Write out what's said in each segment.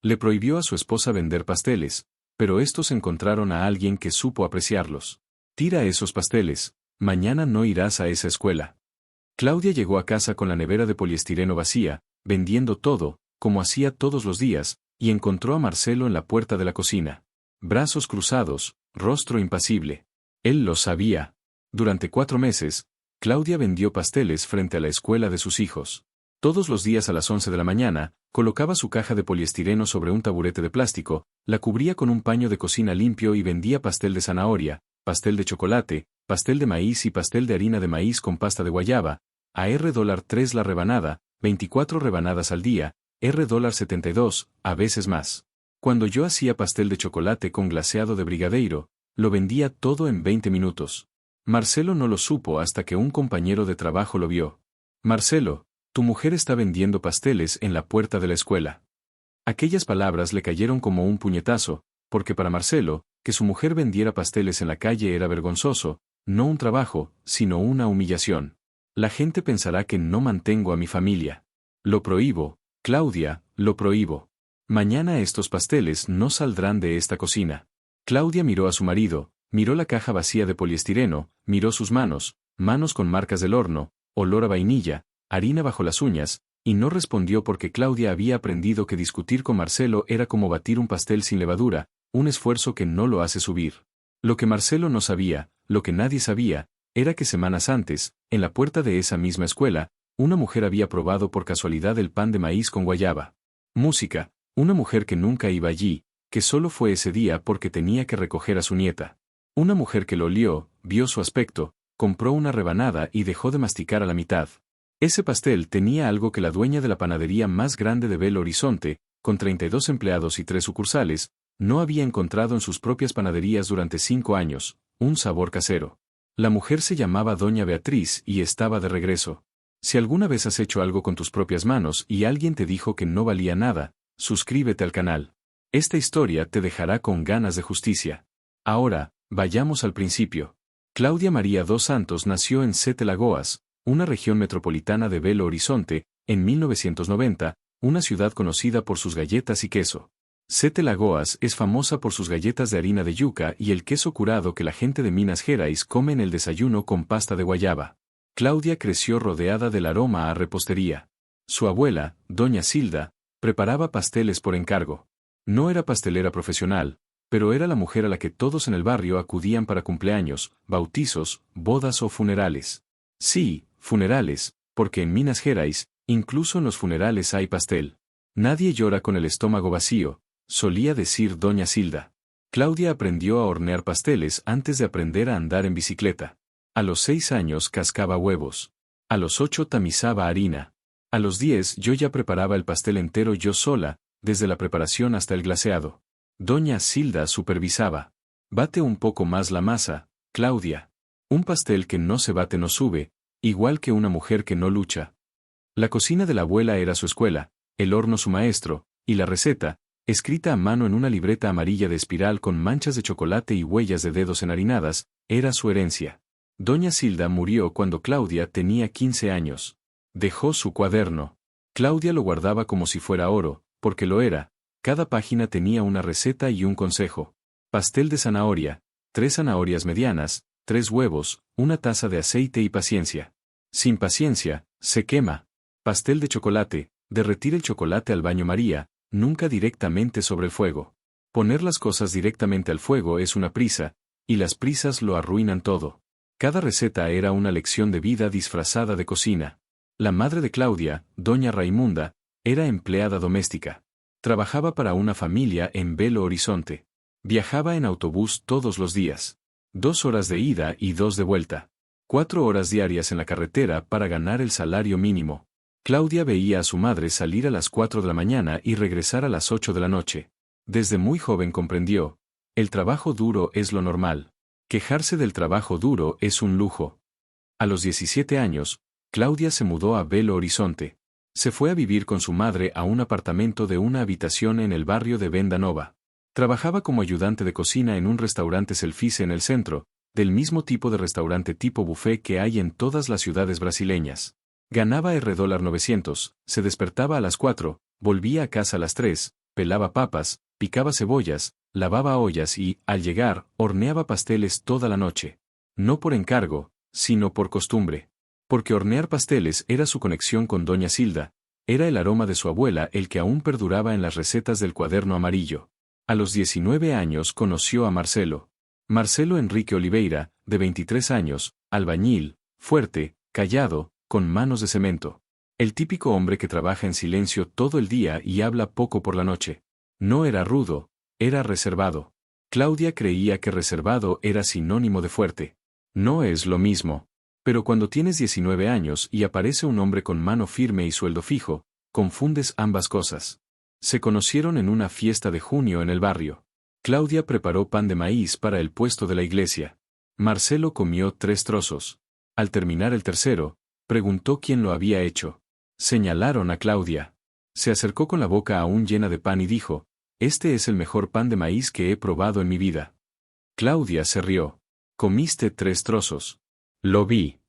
Le prohibió a su esposa vender pasteles, pero estos encontraron a alguien que supo apreciarlos. Tira esos pasteles, mañana no irás a esa escuela. Claudia llegó a casa con la nevera de poliestireno vacía, vendiendo todo, como hacía todos los días, y encontró a Marcelo en la puerta de la cocina. Brazos cruzados, rostro impasible. Él lo sabía. Durante 4 meses, Claudia vendió pasteles frente a la escuela de sus hijos. Todos los días a las 11 de la mañana, colocaba su caja de poliestireno sobre un taburete de plástico, la cubría con un paño de cocina limpio y vendía pastel de zanahoria, pastel de chocolate, pastel de maíz y pastel de harina de maíz con pasta de guayaba, a $3 la rebanada, 24 rebanadas al día, $72, a veces más. Cuando yo hacía pastel de chocolate con glaseado de brigadeiro, lo vendía todo en 20 minutos. Marcelo no lo supo hasta que un compañero de trabajo lo vio. Marcelo, tu mujer está vendiendo pasteles en la puerta de la escuela. Aquellas palabras le cayeron como un puñetazo, porque para Marcelo, que su mujer vendiera pasteles en la calle era vergonzoso, no un trabajo, sino una humillación. La gente pensará que no mantengo a mi familia. Lo prohíbo, Claudia, lo prohíbo. Mañana estos pasteles no saldrán de esta cocina. Claudia miró a su marido, miró la caja vacía de poliestireno, miró sus manos, manos con marcas del horno, olor a vainilla, harina bajo las uñas, y no respondió porque Claudia había aprendido que discutir con Marcelo era como batir un pastel sin levadura, un esfuerzo que no lo hace subir. Lo que Marcelo no sabía, lo que nadie sabía, era que semanas antes, en la puerta de esa misma escuela, una mujer había probado por casualidad el pan de maíz con guayaba. Música, una mujer que nunca iba allí, que solo fue ese día porque tenía que recoger a su nieta. Una mujer que lo olió, vio su aspecto, compró una rebanada y dejó de masticar a la mitad. Ese pastel tenía algo que la dueña de la panadería más grande de Belo Horizonte, con 32 empleados y 3 sucursales, no había encontrado en sus propias panaderías durante 5 años, un sabor casero. La mujer se llamaba Doña Beatriz y estaba de regreso. Si alguna vez has hecho algo con tus propias manos y alguien te dijo que no valía nada, suscríbete al canal. Esta historia te dejará con ganas de justicia. Ahora, vayamos al principio. Claudia María dos Santos nació en Sete Lagoas, una región metropolitana de Belo Horizonte, en 1990, una ciudad conocida por sus galletas y queso. Sete Lagoas es famosa por sus galletas de harina de yuca y el queso curado que la gente de Minas Gerais come en el desayuno con pasta de guayaba. Claudia creció rodeada del aroma a repostería. Su abuela, doña Silda, preparaba pasteles por encargo. No era pastelera profesional, pero era la mujer a la que todos en el barrio acudían para cumpleaños, bautizos, bodas o funerales. Sí, funerales, porque en Minas Gerais, incluso en los funerales hay pastel. Nadie llora con el estómago vacío, solía decir doña Silda. Claudia aprendió a hornear pasteles antes de aprender a andar en bicicleta. A los 6 años cascaba huevos. A los 8 tamizaba harina. A los 10 yo ya preparaba el pastel entero yo sola, desde la preparación hasta el glaseado. Doña Silda supervisaba. Bate un poco más la masa, Claudia. Un pastel que no se bate no sube, igual que una mujer que no lucha. La cocina de la abuela era su escuela, el horno su maestro, y la receta, escrita a mano en una libreta amarilla de espiral con manchas de chocolate y huellas de dedos enharinadas, era su herencia. Doña Silda murió cuando Claudia tenía 15 años. Dejó su cuaderno. Claudia lo guardaba como si fuera oro, porque lo era. Cada página tenía una receta y un consejo. Pastel de zanahoria, 3 zanahorias medianas, 3 huevos, 1 taza de aceite y paciencia. Sin paciencia, se quema. Pastel de chocolate, derretir el chocolate al baño María, nunca directamente sobre el fuego. Poner las cosas directamente al fuego es una prisa, y las prisas lo arruinan todo. Cada receta era una lección de vida disfrazada de cocina. La madre de Claudia, doña Raimunda, era empleada doméstica. Trabajaba para una familia en Belo Horizonte. Viajaba en autobús todos los días. 2 horas de ida y 2 de vuelta. 4 horas diarias en la carretera para ganar el salario mínimo. Claudia veía a su madre salir a las 4 de la mañana y regresar a las 8 de la noche. Desde muy joven comprendió. El trabajo duro es lo normal. Quejarse del trabajo duro es un lujo. A los 17 años, Claudia se mudó a Belo Horizonte. Se fue a vivir con su madre a un apartamento de una habitación en el barrio de Venda Nova. Trabajaba como ayudante de cocina en un restaurante selfie en el centro, del mismo tipo de restaurante tipo buffet que hay en todas las ciudades brasileñas. Ganaba $900, se despertaba a las 4, volvía a casa a las 3, pelaba papas, picaba cebollas, lavaba ollas y, al llegar, horneaba pasteles toda la noche. No por encargo, sino por costumbre. Porque hornear pasteles era su conexión con doña Silda, era el aroma de su abuela el que aún perduraba en las recetas del cuaderno amarillo. A los 19 años conoció a Marcelo. Marcelo Enrique Oliveira, de 23 años, albañil, fuerte, callado, con manos de cemento. El típico hombre que trabaja en silencio todo el día y habla poco por la noche. No era rudo, era reservado. Claudia creía que reservado era sinónimo de fuerte. No es lo mismo. Pero cuando tienes 19 años y aparece un hombre con mano firme y sueldo fijo, confundes ambas cosas. Se conocieron en una fiesta de junio en el barrio. Claudia preparó pan de maíz para el puesto de la iglesia. Marcelo comió 3 trozos. Al terminar el tercero, preguntó quién lo había hecho. Señalaron a Claudia. Se acercó con la boca aún llena de pan y dijo, «Este es el mejor pan de maíz que he probado en mi vida». Claudia se rió. «Comiste 3 trozos». «Lo vi».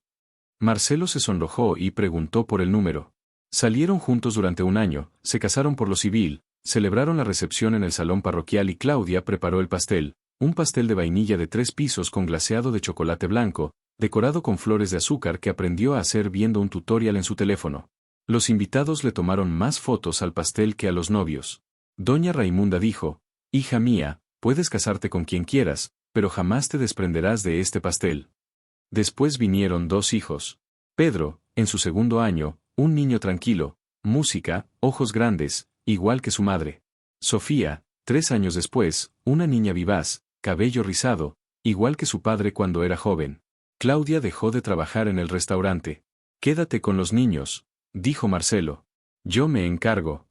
Marcelo se sonrojó y preguntó por el número. Salieron juntos durante un año, se casaron por lo civil, celebraron la recepción en el salón parroquial y Claudia preparó el pastel, un pastel de vainilla de 3 pisos con glaseado de chocolate blanco, decorado con flores de azúcar que aprendió a hacer viendo un tutorial en su teléfono. Los invitados le tomaron más fotos al pastel que a los novios. Doña Raimunda dijo, «Hija mía, puedes casarte con quien quieras, pero jamás te desprenderás de este pastel». Después vinieron 2 hijos. Pedro, en su segundo año, un niño tranquilo, música, ojos grandes, igual que su madre. Sofía, 3 años después, una niña vivaz, cabello rizado, igual que su padre cuando era joven. Claudia dejó de trabajar en el restaurante. «Quédate con los niños», dijo Marcelo. «Yo me encargo».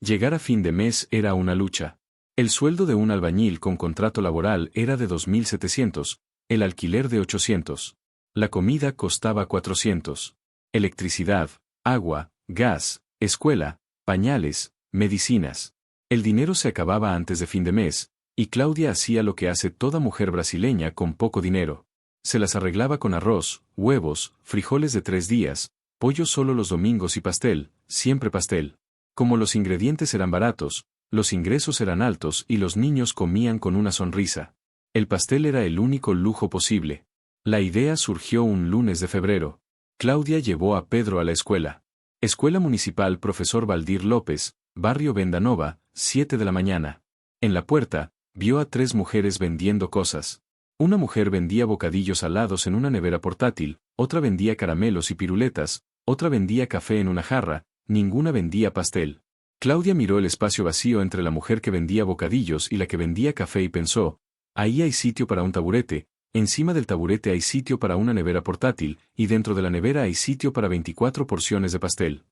Llegar a fin de mes era una lucha. El sueldo de un albañil con contrato laboral era de 2.700, el alquiler de 800. La comida costaba 400. Electricidad, agua, gas, escuela, pañales, medicinas. El dinero se acababa antes de fin de mes, y Claudia hacía lo que hace toda mujer brasileña con poco dinero. Se las arreglaba con arroz, huevos, frijoles de 3 días, pollo solo los domingos y pastel, siempre pastel. Como los ingredientes eran baratos, los ingresos eran altos y los niños comían con una sonrisa. El pastel era el único lujo posible. La idea surgió un lunes de febrero. Claudia llevó a Pedro a la escuela. Escuela Municipal Profesor Valdir López, Barrio Vendanova, 7 de la mañana. En la puerta, vio a 3 mujeres vendiendo cosas. Una mujer vendía bocadillos salados en una nevera portátil, otra vendía caramelos y piruletas, otra vendía café en una jarra, ninguna vendía pastel. Claudia miró el espacio vacío entre la mujer que vendía bocadillos y la que vendía café y pensó, ahí hay sitio para un taburete, encima del taburete hay sitio para una nevera portátil, y dentro de la nevera hay sitio para 24 porciones de pastel.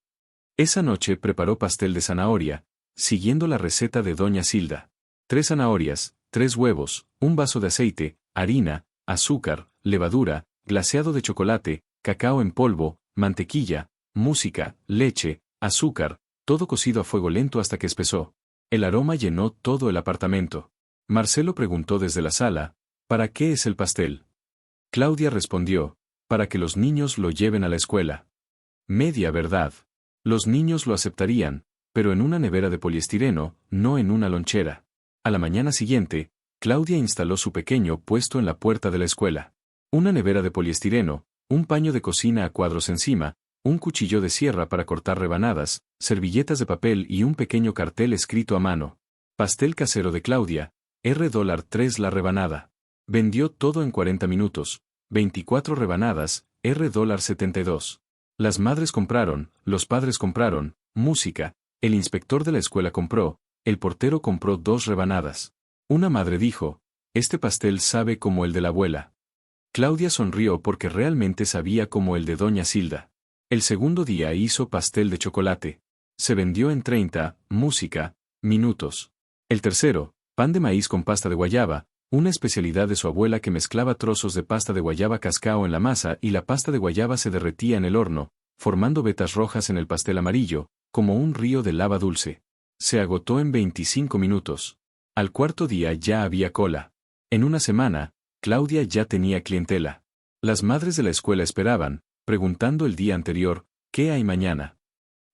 Esa noche preparó pastel de zanahoria, siguiendo la receta de doña Silda. 3 zanahorias, 3 huevos, un vaso de aceite, harina, azúcar, levadura, glaseado de chocolate, cacao en polvo, mantequilla, música, leche, azúcar, todo cocido a fuego lento hasta que espesó. El aroma llenó todo el apartamento. Marcelo preguntó desde la sala, ¿para qué es el pastel? Claudia respondió, para que los niños lo lleven a la escuela. Media verdad. Los niños lo aceptarían, pero en una nevera de poliestireno, no en una lonchera. A la mañana siguiente, Claudia instaló su pequeño puesto en la puerta de la escuela. Una nevera de poliestireno, un paño de cocina a cuadros encima, un cuchillo de sierra para cortar rebanadas, servilletas de papel y un pequeño cartel escrito a mano. Pastel casero de Claudia, $3 la rebanada. Vendió todo en 40 minutos, 24 rebanadas, $72. Las madres compraron, los padres compraron, música, el inspector de la escuela compró, el portero compró 2 rebanadas. Una madre dijo, este pastel sabe como el de la abuela. Claudia sonrió porque realmente sabía como el de doña Silda. El segundo día hizo pastel de chocolate. Se vendió en 30, música, minutos. El tercero, pan de maíz con pasta de guayaba, una especialidad de su abuela que mezclaba trozos de pasta de guayaba cascao en la masa y la pasta de guayaba se derretía en el horno, formando vetas rojas en el pastel amarillo, como un río de lava dulce. Se agotó en 25 minutos. Al cuarto día ya había cola. En una semana, Claudia ya tenía clientela. Las madres de la escuela esperaban, preguntando el día anterior, ¿qué hay mañana?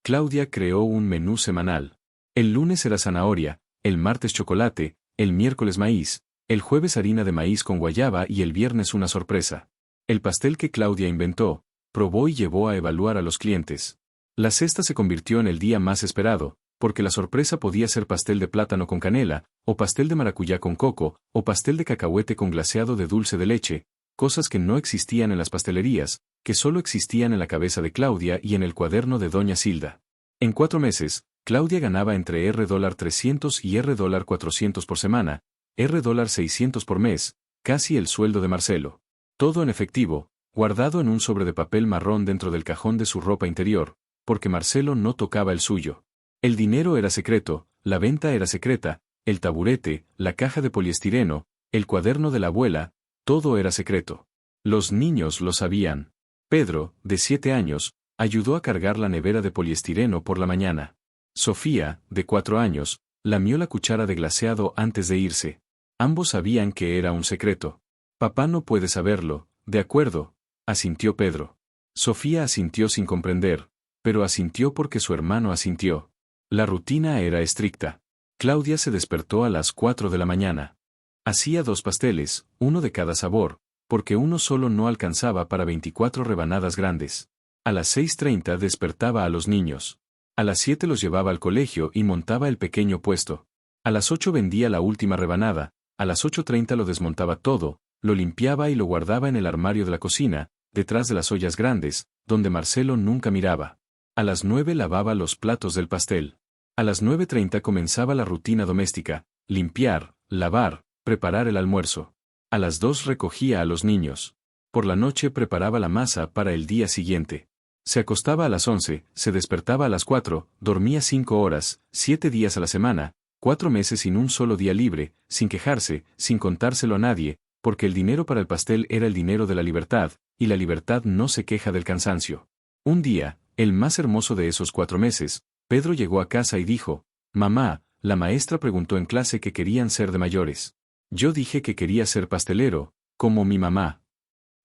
Claudia creó un menú semanal. El lunes era zanahoria, el martes chocolate, el miércoles maíz, el jueves harina de maíz con guayaba y el viernes una sorpresa. El pastel que Claudia inventó, probó y llevó a evaluar a los clientes. La cesta se convirtió en el día más esperado, porque la sorpresa podía ser pastel de plátano con canela, o pastel de maracuyá con coco, o pastel de cacahuete con glaseado de dulce de leche, cosas que no existían en las pastelerías, que solo existían en la cabeza de Claudia y en el cuaderno de doña Silda. En 4 meses, Claudia ganaba entre $300 y $400 por semana, $600 por mes, casi el sueldo de Marcelo. Todo en efectivo, guardado en un sobre de papel marrón dentro del cajón de su ropa interior, porque Marcelo no tocaba el suyo. El dinero era secreto, la venta era secreta, el taburete, la caja de poliestireno, el cuaderno de la abuela, todo era secreto. Los niños lo sabían. Pedro, de 7 años, ayudó a cargar la nevera de poliestireno por la mañana. Sofía, de 4 años, lamió la cuchara de glaseado antes de irse. Ambos sabían que era un secreto. Papá no puede saberlo, de acuerdo, asintió Pedro. Sofía asintió sin comprender, pero asintió porque su hermano asintió. La rutina era estricta. Claudia se despertó a las 4 de la mañana. Hacía 2 pasteles, uno de cada sabor, porque uno solo no alcanzaba para 24 rebanadas grandes. A las 6:30 despertaba a los niños. A las 7 los llevaba al colegio y montaba el pequeño puesto. A las 8 vendía la última rebanada, a las 8:30 lo desmontaba todo, lo limpiaba y lo guardaba en el armario de la cocina, detrás de las ollas grandes, donde Marcelo nunca miraba. A las 9 lavaba los platos del pastel. A las 9:30 comenzaba la rutina doméstica, limpiar, lavar, preparar el almuerzo. A las 2 recogía a los niños. Por la noche preparaba la masa para el día siguiente. Se acostaba a las 11, se despertaba a las 4, dormía 5 horas, 7 días a la semana, 4 meses sin un solo día libre, sin quejarse, sin contárselo a nadie, porque el dinero para el pastel era el dinero de la libertad, y la libertad no se queja del cansancio. Un día, el más hermoso de esos 4 meses, Pedro llegó a casa y dijo: «Mamá, la maestra preguntó en clase qué querían ser de mayores. Yo dije que quería ser pastelero, como mi mamá».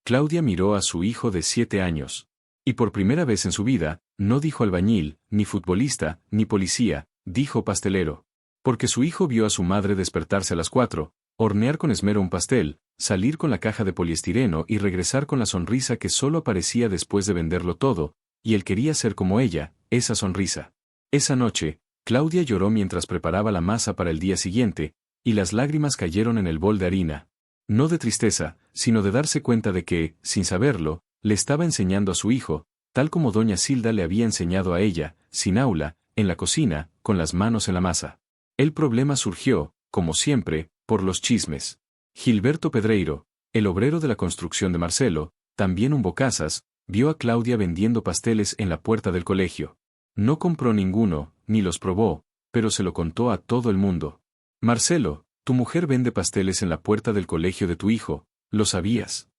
Claudia miró a su hijo de 7 años. Y por primera vez en su vida, no dijo albañil, ni futbolista, ni policía, dijo pastelero. Porque su hijo vio a su madre despertarse a las 4, hornear con esmero un pastel, salir con la caja de poliestireno y regresar con la sonrisa que solo aparecía después de venderlo todo, y él quería ser como ella, esa sonrisa. Esa noche, Claudia lloró mientras preparaba la masa para el día siguiente, y las lágrimas cayeron en el bol de harina. No de tristeza, sino de darse cuenta de que, sin saberlo, le estaba enseñando a su hijo, tal como doña Silda le había enseñado a ella, sin aula, en la cocina, con las manos en la masa. El problema surgió, como siempre, por los chismes. Gilberto Pedreiro, el obrero de la construcción de Marcelo, también un bocazas, vio a Claudia vendiendo pasteles en la puerta del colegio. No compró ninguno, ni los probó, pero se lo contó a todo el mundo. «Marcelo, tu mujer vende pasteles en la puerta del colegio de tu hijo, ¿lo sabías?».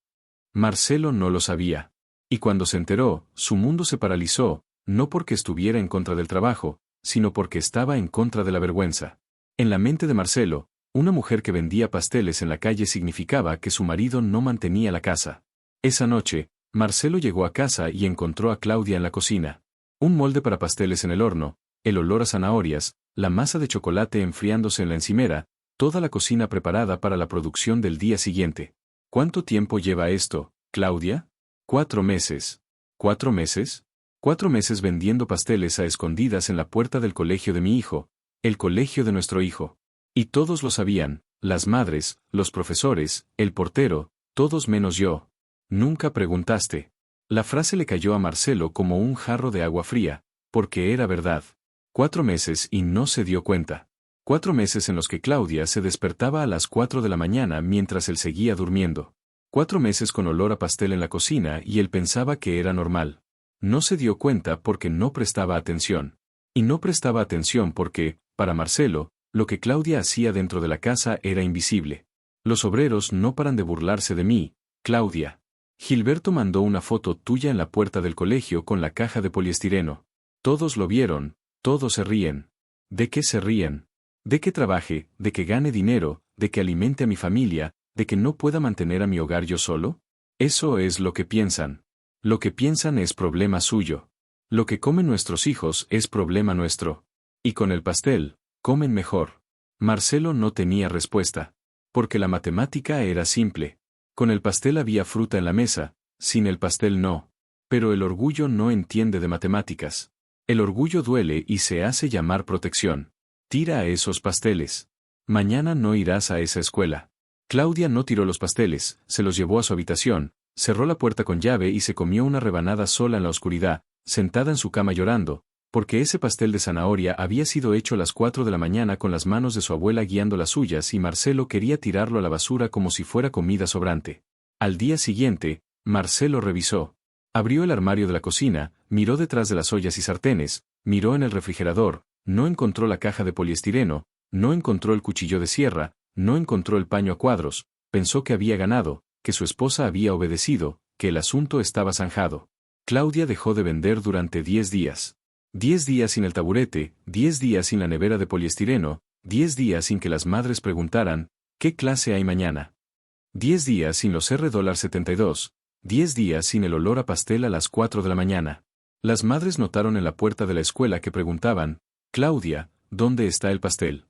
Marcelo no lo sabía. Y cuando se enteró, su mundo se paralizó, no porque estuviera en contra del trabajo, sino porque estaba en contra de la vergüenza. En la mente de Marcelo, una mujer que vendía pasteles en la calle significaba que su marido no mantenía la casa. Esa noche, Marcelo llegó a casa y encontró a Claudia en la cocina. Un molde para pasteles en el horno, el olor a zanahorias, la masa de chocolate enfriándose en la encimera, toda la cocina preparada para la producción del día siguiente. ¿Cuánto tiempo lleva esto, Claudia? 4 meses. ¿4 meses? 4 meses vendiendo pasteles a escondidas en la puerta del colegio de mi hijo, el colegio de nuestro hijo. Y todos lo sabían, las madres, los profesores, el portero, todos menos yo. Nunca preguntaste. La frase le cayó a Marcelo como un jarro de agua fría, porque era verdad. 4 meses y no se dio cuenta. 4 meses en los que Claudia se despertaba a las 4 de la mañana mientras él seguía durmiendo. 4 meses con olor a pastel en la cocina y él pensaba que era normal. No se dio cuenta porque no prestaba atención. Y no prestaba atención porque, para Marcelo, lo que Claudia hacía dentro de la casa era invisible. Los obreros no paran de burlarse de mí, Claudia. Gilberto mandó una foto tuya en la puerta del colegio con la caja de poliestireno. Todos lo vieron, todos se ríen. ¿De qué se ríen? De que trabaje, de que gane dinero, de que alimente a mi familia, de que no pueda mantener a mi hogar yo solo. Eso es lo que piensan. Lo que piensan es problema suyo. Lo que comen nuestros hijos es problema nuestro. Y con el pastel, comen mejor. Marcelo no tenía respuesta. Porque la matemática era simple. Con el pastel había fruta en la mesa, sin el pastel no. Pero el orgullo no entiende de matemáticas. El orgullo duele y se hace llamar protección. Tira a esos pasteles. Mañana no irás a esa escuela. Claudia no tiró los pasteles, se los llevó a su habitación, cerró la puerta con llave y se comió una rebanada sola en la oscuridad, sentada en su cama llorando, porque ese pastel de zanahoria había sido hecho a las 4 de la mañana con las manos de su abuela guiando las suyas y Marcelo quería tirarlo a la basura como si fuera comida sobrante. Al día siguiente, Marcelo revisó. Abrió el armario de la cocina, miró detrás de las ollas y sartenes, miró en el refrigerador, no encontró la caja de poliestireno, no encontró el cuchillo de sierra, no encontró el paño a cuadros, pensó que había ganado, que su esposa había obedecido, que el asunto estaba zanjado. Claudia dejó de vender durante 10 días. 10 días sin el taburete, 10 días sin la nevera de poliestireno, 10 días sin que las madres preguntaran, ¿qué clase hay mañana? 10 días sin los $72, 10 días sin el olor a pastel a las 4 de la mañana. Las madres notaron en la puerta de la escuela que preguntaban, Claudia, ¿dónde está el pastel?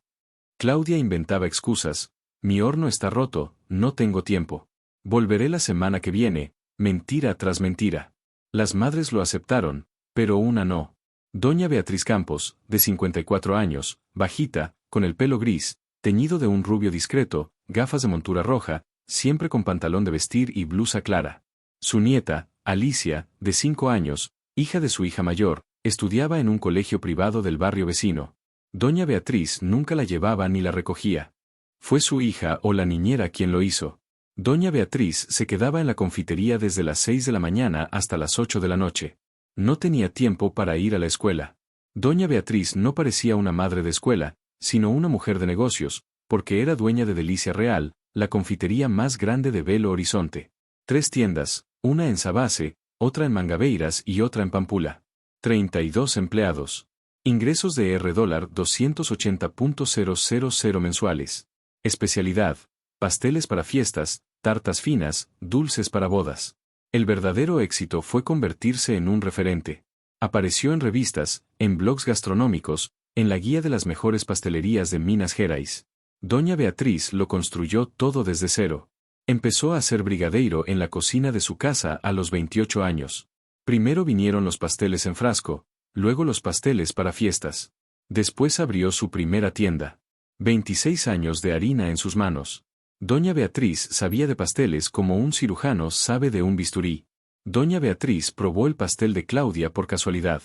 Claudia inventaba excusas, mi horno está roto, no tengo tiempo. Volveré la semana que viene, mentira tras mentira. Las madres lo aceptaron, pero una no. Doña Beatriz Campos, de 54 años, bajita, con el pelo gris, teñido de un rubio discreto, gafas de montura roja, siempre con pantalón de vestir y blusa clara. Su nieta, Alicia, de 5 años, hija de su hija mayor, estudiaba en un colegio privado del barrio vecino. Doña Beatriz nunca la llevaba ni la recogía. Fue su hija o la niñera quien lo hizo. Doña Beatriz se quedaba en la confitería desde las 6 de la mañana hasta las 8 de la noche. No tenía tiempo para ir a la escuela. Doña Beatriz no parecía una madre de escuela, sino una mujer de negocios, porque era dueña de Delicia Real, la confitería más grande de Belo Horizonte. 3 tiendas, una en Sabase, otra en Mangabeiras y otra en Pampula. 32 empleados. Ingresos de $280.000 mensuales. Especialidad: pasteles para fiestas, tartas finas, dulces para bodas. El verdadero éxito fue convertirse en un referente. Apareció en revistas, en blogs gastronómicos, en la guía de las mejores pastelerías de Minas Gerais. Doña Beatriz lo construyó todo desde cero. Empezó a ser brigadeiro en la cocina de su casa a los 28 años. Primero vinieron los pasteles en frasco, luego los pasteles para fiestas. Después abrió su primera tienda. 26 años de harina en sus manos. Doña Beatriz sabía de pasteles como un cirujano sabe de un bisturí. Doña Beatriz probó el pastel de Claudia por casualidad.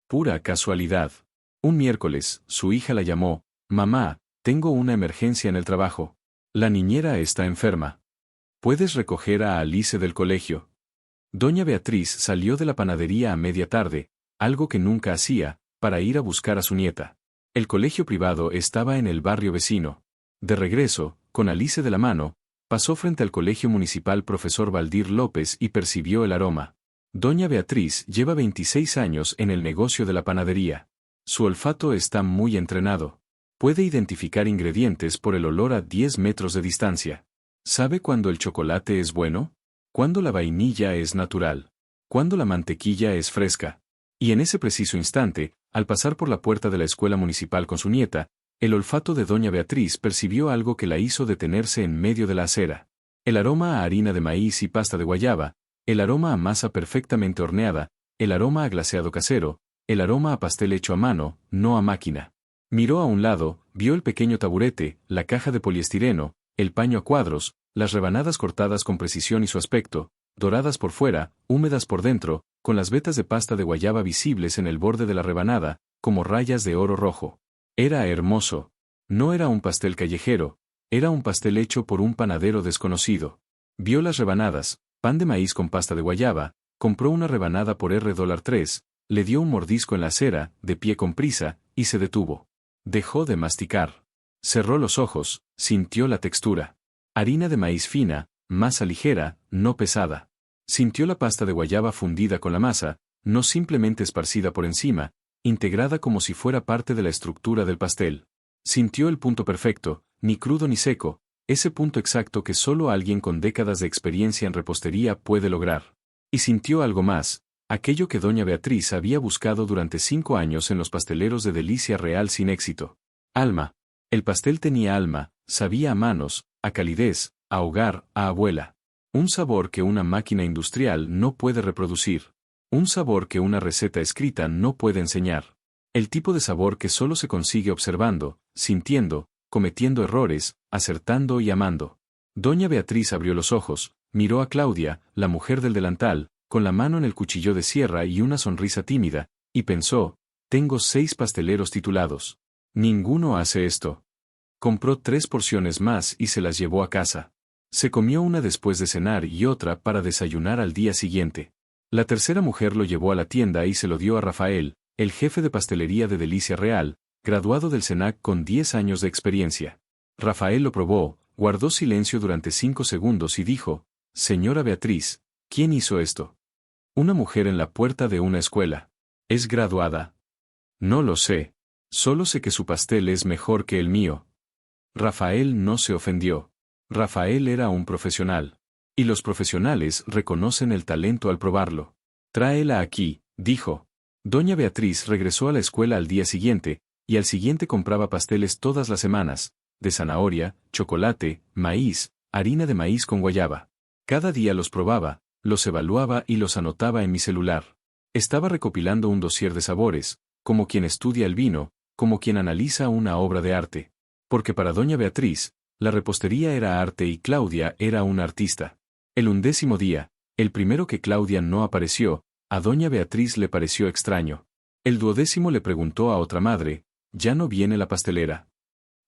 Pura casualidad. Un miércoles, su hija la llamó, «Mamá, tengo una emergencia en el trabajo. La niñera está enferma. ¿Puedes recoger a Alice del colegio?» Doña Beatriz salió de la panadería a media tarde, algo que nunca hacía, para ir a buscar a su nieta. El colegio privado estaba en el barrio vecino. De regreso, con Alice de la mano, pasó frente al colegio municipal Profesor Valdir López y percibió el aroma. Doña Beatriz lleva 26 años en el negocio de la panadería. Su olfato está muy entrenado. Puede identificar ingredientes por el olor a 10 metros de distancia. ¿Sabe cuándo el chocolate es bueno? Cuándo la vainilla es natural. Cuándo la mantequilla es fresca. Y en ese preciso instante, al pasar por la puerta de la escuela municipal con su nieta, el olfato de Doña Beatriz percibió algo que la hizo detenerse en medio de la acera. El aroma a harina de maíz y pasta de guayaba, el aroma a masa perfectamente horneada, el aroma a glaseado casero, el aroma a pastel hecho a mano, no a máquina. Miró a un lado, vio el pequeño taburete, la caja de poliestireno, el paño a cuadros, las rebanadas cortadas con precisión y su aspecto, doradas por fuera, húmedas por dentro, con las vetas de pasta de guayaba visibles en el borde de la rebanada, como rayas de oro rojo. Era hermoso. No era un pastel callejero, era un pastel hecho por un panadero desconocido. Vio las rebanadas, pan de maíz con pasta de guayaba, compró una rebanada por $3, le dio un mordisco en la acera, de pie con prisa, y se detuvo. Dejó de masticar. Cerró los ojos, sintió la textura. Harina de maíz fina, masa ligera, no pesada. Sintió la pasta de guayaba fundida con la masa, no simplemente esparcida por encima, integrada como si fuera parte de la estructura del pastel. Sintió el punto perfecto, ni crudo ni seco, ese punto exacto que solo alguien con décadas de experiencia en repostería puede lograr. Y sintió algo más, Aquello que doña Beatriz había buscado durante 5 años en los pasteleros de Delicia Real sin éxito. Alma. El pastel tenía alma, sabía a manos, a calidez, a hogar, a abuela. Un sabor que una máquina industrial no puede reproducir. Un sabor que una receta escrita no puede enseñar. El tipo de sabor que solo se consigue observando, sintiendo, cometiendo errores, acertando y amando. Doña Beatriz abrió los ojos, miró a Claudia, la mujer del delantal, con la mano en el cuchillo de sierra y una sonrisa tímida, y pensó, tengo 6 pasteleros titulados. Ninguno hace esto. Compró 3 porciones más y se las llevó a casa. Se comió una después de cenar y otra para desayunar al día siguiente. La tercera mujer lo llevó a la tienda y se lo dio a Rafael, el jefe de pastelería de Delicia Real, graduado del SENAC con 10 años de experiencia. Rafael lo probó, guardó silencio durante 5 segundos y dijo, Señora Beatriz, ¿quién hizo esto? Una mujer en la puerta de una escuela. ¿Es graduada? No lo sé. Solo sé que su pastel es mejor que el mío. Rafael no se ofendió. Rafael era un profesional. Y los profesionales reconocen el talento al probarlo. Tráela aquí, dijo. Doña Beatriz regresó a la escuela al día siguiente, y al siguiente compraba pasteles todas las semanas, de zanahoria, chocolate, maíz, harina de maíz con guayaba. Cada día los probaba, los evaluaba y los anotaba en mi celular. Estaba recopilando un dossier de sabores, como quien estudia el vino, como quien analiza una obra de arte. Porque para doña Beatriz, la repostería era arte y Claudia era una artista. El 11º día, el primero que Claudia no apareció, a doña Beatriz le pareció extraño. El 12º le preguntó a otra madre, ¿ya no viene la pastelera?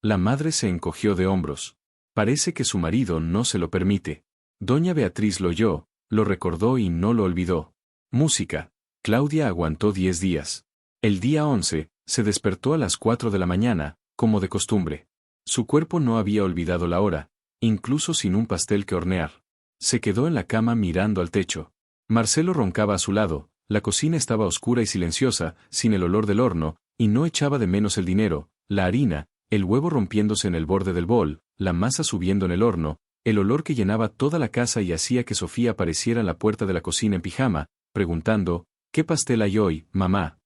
La madre se encogió de hombros. Parece que su marido no se lo permite. Doña Beatriz lo oyó, lo recordó y no lo olvidó. Música. Claudia aguantó 10 días. El día 11, se despertó a las 4 de la mañana, como de costumbre. Su cuerpo no había olvidado la hora, incluso sin un pastel que hornear. Se quedó en la cama mirando al techo. Marcelo roncaba a su lado, la cocina estaba oscura y silenciosa, sin el olor del horno, y no echaba de menos el dinero, la harina, el huevo rompiéndose en el borde del bol, la masa subiendo en el horno, el olor que llenaba toda la casa y hacía que Sofía apareciera en la puerta de la cocina en pijama, preguntando, ¿qué pastel hay hoy, mamá?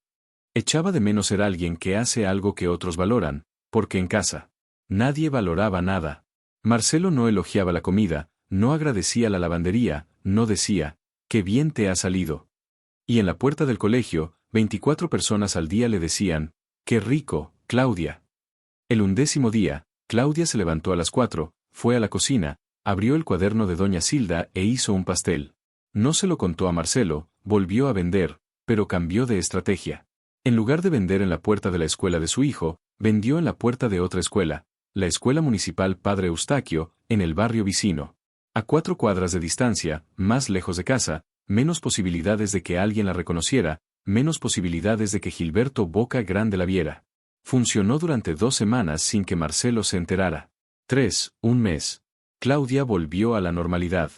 Echaba de menos ser alguien que hace algo que otros valoran, porque en casa nadie valoraba nada. Marcelo no elogiaba la comida, no agradecía la lavandería, no decía, ¡qué bien te ha salido! Y en la puerta del colegio, 24 personas al día le decían, ¡qué rico, Claudia! El 11º día, Claudia se levantó a las 4, fue a la cocina, abrió el cuaderno de doña Silda e hizo un pastel. No se lo contó a Marcelo, volvió a vender, pero cambió de estrategia. En lugar de vender en la puerta de la escuela de su hijo, vendió en la puerta de otra escuela, la Escuela Municipal Padre Eustaquio, en el barrio vecino. A 4 cuadras de distancia, más lejos de casa, menos posibilidades de que alguien la reconociera, menos posibilidades de que Gilberto Boca Grande la viera. Funcionó durante 2 semanas sin que Marcelo se enterara. 3, un mes. Claudia volvió a la normalidad.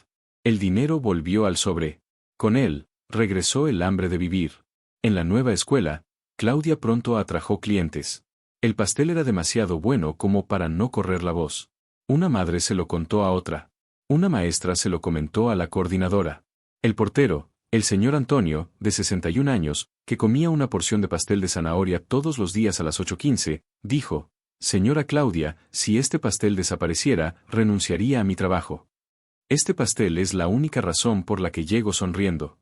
El dinero volvió al sobre. Con él, regresó el hambre de vivir. En la nueva escuela, Claudia pronto atrajo clientes. El pastel era demasiado bueno como para no correr la voz. Una madre se lo contó a otra. Una maestra se lo comentó a la coordinadora. El portero, el señor Antonio, de 61 años, que comía una porción de pastel de zanahoria todos los días a las 8:15, dijo, «Señora Claudia, si este pastel desapareciera, renunciaría a mi trabajo. Este pastel es la única razón por la que llego sonriendo».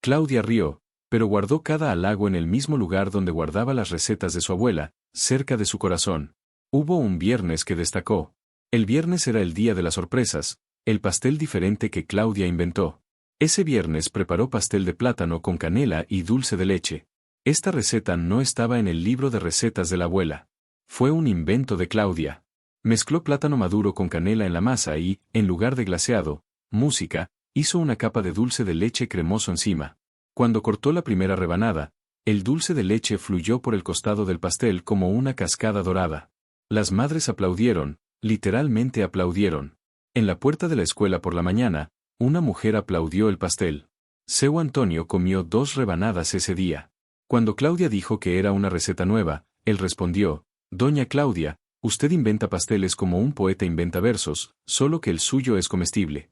Claudia rió, pero guardó cada halago en el mismo lugar donde guardaba las recetas de su abuela, cerca de su corazón. Hubo un viernes que destacó. El viernes era el día de las sorpresas, el pastel diferente que Claudia inventó. Ese viernes preparó pastel de plátano con canela y dulce de leche. Esta receta no estaba en el libro de recetas de la abuela. Fue un invento de Claudia. Mezcló plátano maduro con canela en la masa y, en lugar de glaseado, música, hizo una capa de dulce de leche cremoso encima. Cuando cortó la primera rebanada, el dulce de leche fluyó por el costado del pastel como una cascada dorada. Las madres aplaudieron, literalmente aplaudieron. En la puerta de la escuela por la mañana, una mujer aplaudió el pastel. Seu Antonio comió 2 rebanadas ese día. Cuando Claudia dijo que era una receta nueva, él respondió, «Doña Claudia, usted inventa pasteles como un poeta inventa versos, solo que el suyo es comestible».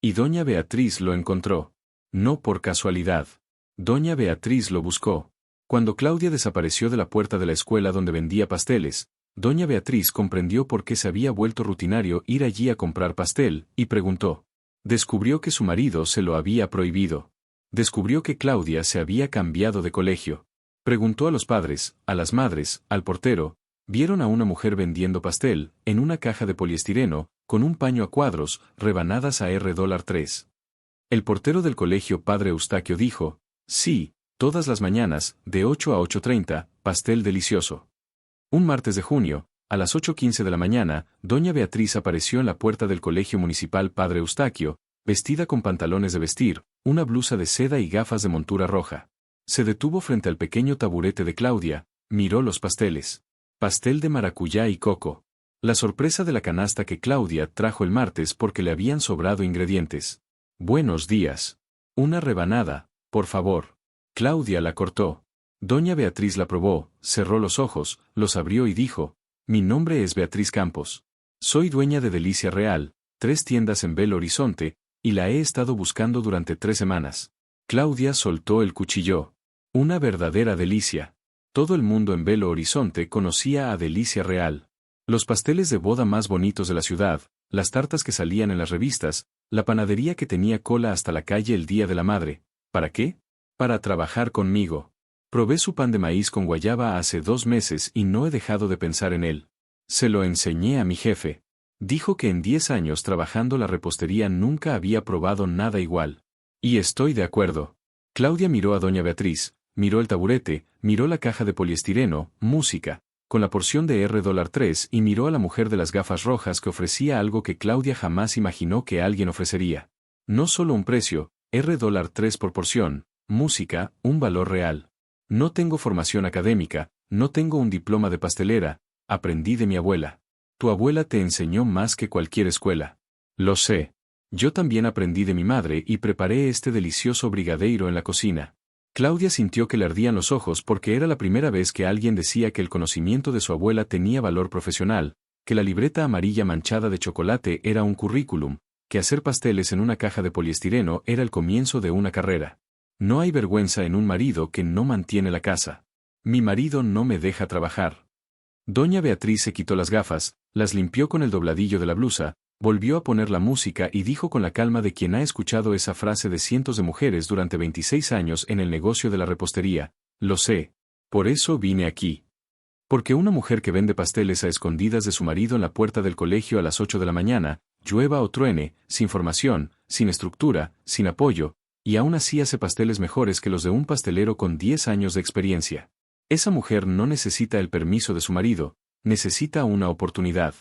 Y doña Beatriz lo encontró. No por casualidad. Doña Beatriz lo buscó. Cuando Claudia desapareció de la puerta de la escuela donde vendía pasteles, Doña Beatriz comprendió por qué se había vuelto rutinario ir allí a comprar pastel, y preguntó. Descubrió que su marido se lo había prohibido. Descubrió que Claudia se había cambiado de colegio. Preguntó a los padres, a las madres, al portero. Vieron a una mujer vendiendo pastel, en una caja de poliestireno, con un paño a cuadros, rebanadas a $3. El portero del colegio Padre Eustaquio dijo, sí, todas las mañanas, de 8 a 8:30, pastel delicioso. Un martes de junio, a las 8:15 de la mañana, Doña Beatriz apareció en la puerta del colegio municipal Padre Eustaquio, vestida con pantalones de vestir, una blusa de seda y gafas de montura roja. Se detuvo frente al pequeño taburete de Claudia, miró los pasteles. Pastel de maracuyá y coco. La sorpresa de la canasta que Claudia trajo el martes porque le habían sobrado ingredientes. Buenos días. Una rebanada, por favor. Claudia la cortó. Doña Beatriz la probó, cerró los ojos, los abrió y dijo, mi nombre es Beatriz Campos. Soy dueña de Delicia Real, 3 tiendas en Belo Horizonte, y la he estado buscando durante 3 semanas. Claudia soltó el cuchillo. Una verdadera delicia. Todo el mundo en Belo Horizonte conocía a Delicia Real. Los pasteles de boda más bonitos de la ciudad, las tartas que salían en las revistas, la panadería que tenía cola hasta la calle el Día de la Madre. ¿Para qué? Para trabajar conmigo. Probé su pan de maíz con guayaba hace 2 meses y no he dejado de pensar en él. Se lo enseñé a mi jefe. Dijo que en 10 años trabajando la repostería nunca había probado nada igual. Y estoy de acuerdo. Claudia miró a Doña Beatriz, miró el taburete, miró la caja de poliestireno, música, con la porción de $3 y miró a la mujer de las gafas rojas que ofrecía algo que Claudia jamás imaginó que alguien ofrecería. No solo un precio, $3 por porción, música, un valor real. No tengo formación académica, no tengo un diploma de pastelera, aprendí de mi abuela. Tu abuela te enseñó más que cualquier escuela. Lo sé. Yo también aprendí de mi madre y preparé este delicioso brigadeiro en la cocina. Claudia sintió que le ardían los ojos porque era la primera vez que alguien decía que el conocimiento de su abuela tenía valor profesional, que la libreta amarilla manchada de chocolate era un currículum, que hacer pasteles en una caja de poliestireno era el comienzo de una carrera. No hay vergüenza en un marido que no mantiene la casa. Mi marido no me deja trabajar. Doña Beatriz se quitó las gafas, las limpió con el dobladillo de la blusa, volvió a poner la música y dijo con la calma de quien ha escuchado esa frase de cientos de mujeres durante 26 años en el negocio de la repostería, lo sé. Por eso vine aquí. Porque una mujer que vende pasteles a escondidas de su marido en la puerta del colegio a las 8 de la mañana, llueva o truene, sin formación, sin estructura, sin apoyo, y aún así hace pasteles mejores que los de un pastelero con 10 años de experiencia. Esa mujer no necesita el permiso de su marido, necesita una oportunidad.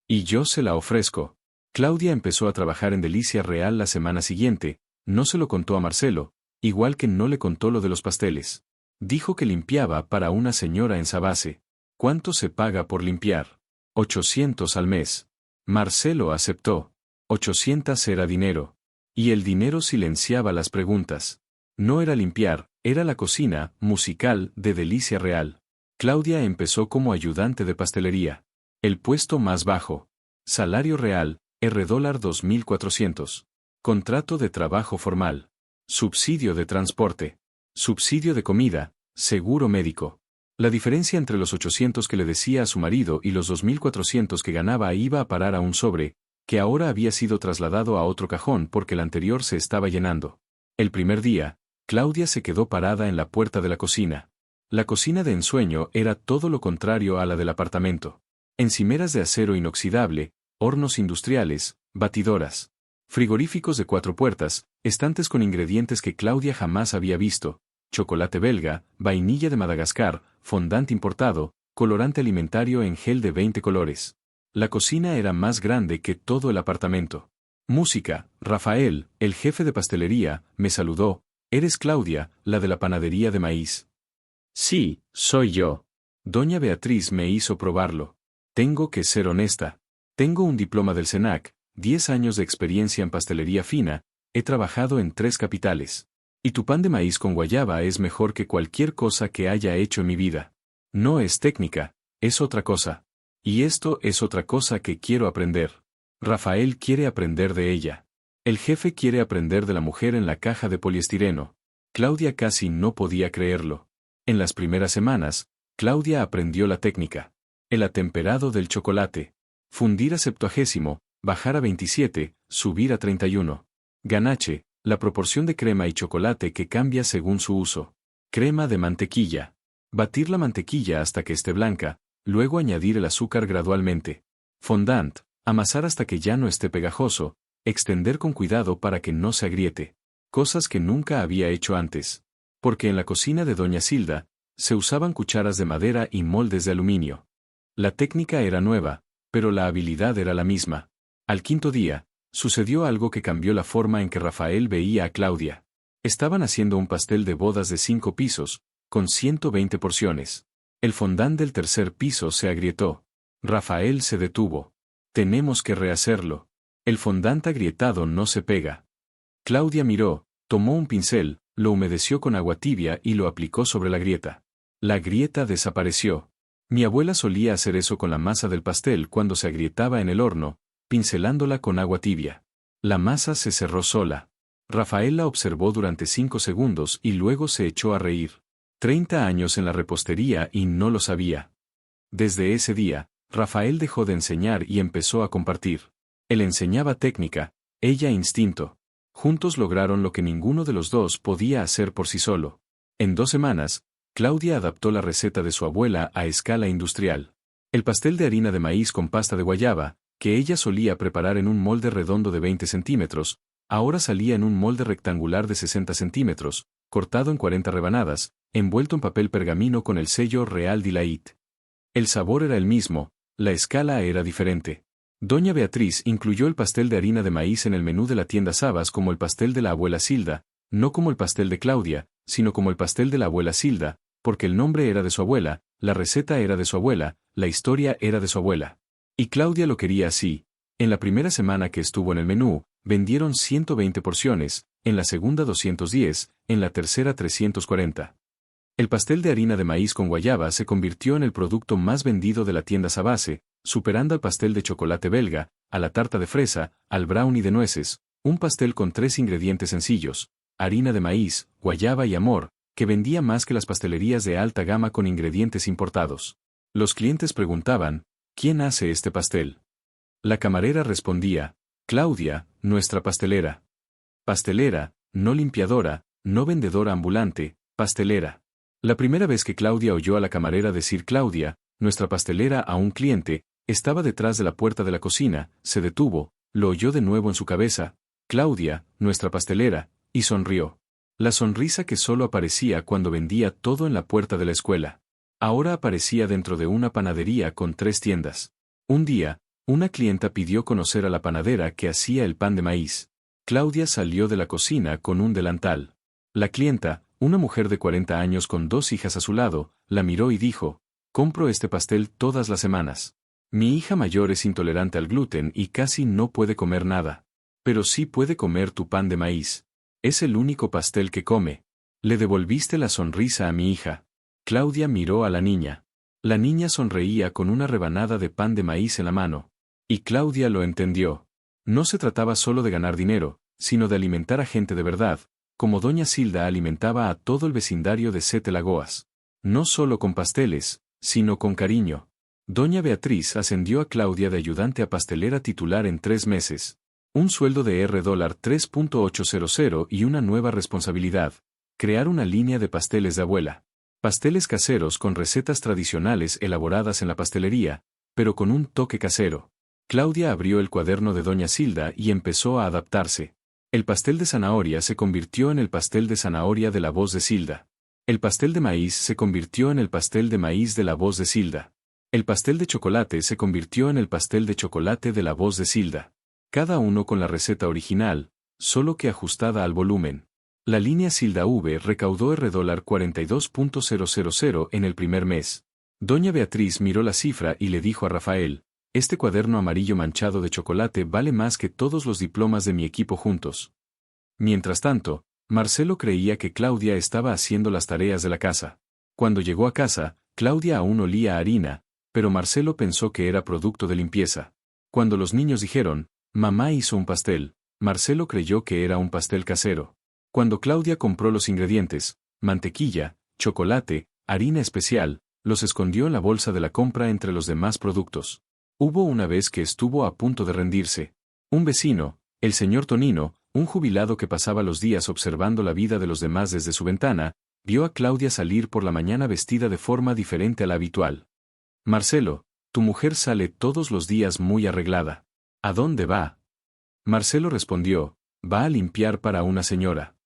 Y yo se la ofrezco. Claudia empezó a trabajar en Delicia Real la semana siguiente, no se lo contó a Marcelo, igual que no le contó lo de los pasteles. Dijo que limpiaba para una señora en Sabase. ¿Cuánto se paga por limpiar? 800 al mes. Marcelo aceptó. 800 era dinero. Y el dinero silenciaba las preguntas. No era limpiar, era la cocina musical de Delicia Real. Claudia empezó como ayudante de pastelería. El puesto más bajo. Salario real, $2.400. Contrato de trabajo formal. Subsidio de transporte. Subsidio de comida, seguro médico. La diferencia entre los 800 que le decía a su marido y los 2.400 que ganaba iba a parar a un sobre, que ahora había sido trasladado a otro cajón porque el anterior se estaba llenando. El primer día, Claudia se quedó parada en la puerta de la cocina. La cocina de ensueño era todo lo contrario a la del apartamento. Encimeras de acero inoxidable, hornos industriales, batidoras, frigoríficos de 4 puertas, estantes con ingredientes que Claudia jamás había visto, chocolate belga, vainilla de Madagascar, fondant importado, colorante alimentario en gel de 20 colores. La cocina era más grande que todo el apartamento. Música, Rafael, el jefe de pastelería, me saludó. ¿Eres Claudia, la de la panadería de maíz? Sí, soy yo. Doña Beatriz me hizo probarlo. Tengo que ser honesta. Tengo un diploma del SENAC, 10 años de experiencia en pastelería fina, he trabajado en 3 capitales. Y tu pan de maíz con guayaba es mejor que cualquier cosa que haya hecho en mi vida. No es técnica, es otra cosa. Y esto es otra cosa que quiero aprender. Rafael quiere aprender de ella. El jefe quiere aprender de la mujer en la caja de poliestireno. Claudia casi no podía creerlo. En las primeras semanas, Claudia aprendió la técnica. El atemperado del chocolate. Fundir a 70, bajar a 27, subir a 31. Ganache, la proporción de crema y chocolate que cambia según su uso. Crema de mantequilla. Batir la mantequilla hasta que esté blanca, luego añadir el azúcar gradualmente. Fondant, amasar hasta que ya no esté pegajoso, extender con cuidado para que no se agriete. Cosas que nunca había hecho antes. Porque en la cocina de Doña Silda, se usaban cucharas de madera y moldes de aluminio. La técnica era nueva, pero la habilidad era la misma. Al quinto día, sucedió algo que cambió la forma en que Rafael veía a Claudia. Estaban haciendo un pastel de bodas de 5 pisos, con 120 porciones. El fondant del tercer piso se agrietó. Rafael se detuvo. Tenemos que rehacerlo. El fondant agrietado no se pega. Claudia miró, tomó un pincel, lo humedeció con agua tibia y lo aplicó sobre la grieta. La grieta desapareció. Mi abuela solía hacer eso con la masa del pastel cuando se agrietaba en el horno, pincelándola con agua tibia. La masa se cerró sola. Rafael la observó durante 5 segundos y luego se echó a reír. 30 años en la repostería y no lo sabía. Desde ese día, Rafael dejó de enseñar y empezó a compartir. Él enseñaba técnica, ella instinto. Juntos lograron lo que ninguno de los dos podía hacer por sí solo. En 2 semanas, Claudia adaptó la receta de su abuela a escala industrial. El pastel de harina de maíz con pasta de guayaba, que ella solía preparar en un molde redondo de 20 centímetros, ahora salía en un molde rectangular de 60 centímetros, cortado en 40 rebanadas, envuelto en papel pergamino con el sello Real Delight. El sabor era el mismo, la escala era diferente. Doña Beatriz incluyó el pastel de harina de maíz en el menú de la tienda Sabas como el pastel de la abuela Silda, no como el pastel de Claudia, sino como el pastel de la abuela Silda, porque el nombre era de su abuela, la receta era de su abuela, la historia era de su abuela. Y Claudia lo quería así. En la primera semana que estuvo en el menú, vendieron 120 porciones, en la segunda 210, en la tercera 340. El pastel de harina de maíz con guayaba se convirtió en el producto más vendido de la tienda Sabase, superando al pastel de chocolate belga, a la tarta de fresa, al brownie de nueces, un pastel con 3 ingredientes sencillos, harina de maíz, guayaba y amor, que vendía más que las pastelerías de alta gama con ingredientes importados. Los clientes preguntaban, ¿quién hace este pastel? La camarera respondía, Claudia, nuestra pastelera. Pastelera, no limpiadora, no vendedora ambulante, pastelera. La primera vez que Claudia oyó a la camarera decir Claudia, nuestra pastelera a un cliente, estaba detrás de la puerta de la cocina, se detuvo, lo oyó de nuevo en su cabeza, Claudia, nuestra pastelera, y sonrió. La sonrisa que solo aparecía cuando vendía todo en la puerta de la escuela. Ahora aparecía dentro de una panadería con 3 tiendas. Un día, una clienta pidió conocer a la panadera que hacía el pan de maíz. Claudia salió de la cocina con un delantal. La clienta, una mujer de 40 años con 2 hijas a su lado, la miró y dijo, compro este pastel todas las semanas. Mi hija mayor es intolerante al gluten y casi no puede comer nada. Pero sí puede comer tu pan de maíz. Es el único pastel que come. Le devolviste la sonrisa a mi hija. Claudia miró a la niña. La niña sonreía con una rebanada de pan de maíz en la mano. Y Claudia lo entendió. No se trataba solo de ganar dinero, sino de alimentar a gente de verdad, como Doña Silda alimentaba a todo el vecindario de Sete Lagoas. No solo con pasteles, sino con cariño. Doña Beatriz ascendió a Claudia de ayudante a pastelera titular en 3 meses. Un sueldo de $3.800 y una nueva responsabilidad. Crear una línea de pasteles de abuela. Pasteles caseros con recetas tradicionales elaboradas en la pastelería, pero con un toque casero. Claudia abrió el cuaderno de Doña Silda y empezó a adaptarse. El pastel de zanahoria se convirtió en el pastel de zanahoria de la voz de Silda. El pastel de maíz se convirtió en el pastel de maíz de la voz de Silda. El pastel de chocolate se convirtió en el pastel de chocolate de la voz de Silda. Cada uno con la receta original, solo que ajustada al volumen. La línea Silda V recaudó $42.000 en el primer mes. Doña Beatriz miró la cifra y le dijo a Rafael, este cuaderno amarillo manchado de chocolate vale más que todos los diplomas de mi equipo juntos. Mientras tanto, Marcelo creía que Claudia estaba haciendo las tareas de la casa. Cuando llegó a casa, Claudia aún olía a harina, pero Marcelo pensó que era producto de limpieza. Cuando los niños dijeron, mamá hizo un pastel, Marcelo creyó que era un pastel casero. Cuando Claudia compró los ingredientes, mantequilla, chocolate, harina especial, los escondió en la bolsa de la compra entre los demás productos. Hubo una vez que estuvo a punto de rendirse. Un vecino, el señor Tonino, un jubilado que pasaba los días observando la vida de los demás desde su ventana, vio a Claudia salir por la mañana vestida de forma diferente a la habitual. Marcelo, tu mujer sale todos los días muy arreglada. ¿A dónde va? Marcelo respondió, va a limpiar para una señora.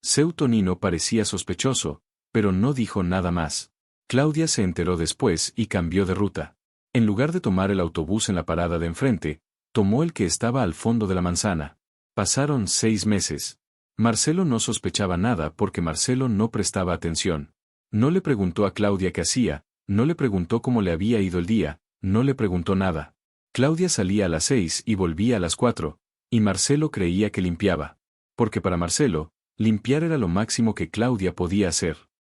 Seu Tonino parecía sospechoso, pero no dijo nada más. Claudia se enteró después y cambió de ruta. En lugar de tomar el autobús en la parada de enfrente, tomó el que estaba al fondo de la manzana. Pasaron 6 meses. Marcelo no sospechaba nada porque Marcelo no prestaba atención. No le preguntó a Claudia qué hacía, no le preguntó cómo le había ido el día, no le preguntó nada. Claudia salía a las 6 y volvía a las 4, y Marcelo creía que limpiaba. Porque para Marcelo, limpiar era lo máximo que Claudia podía hacer.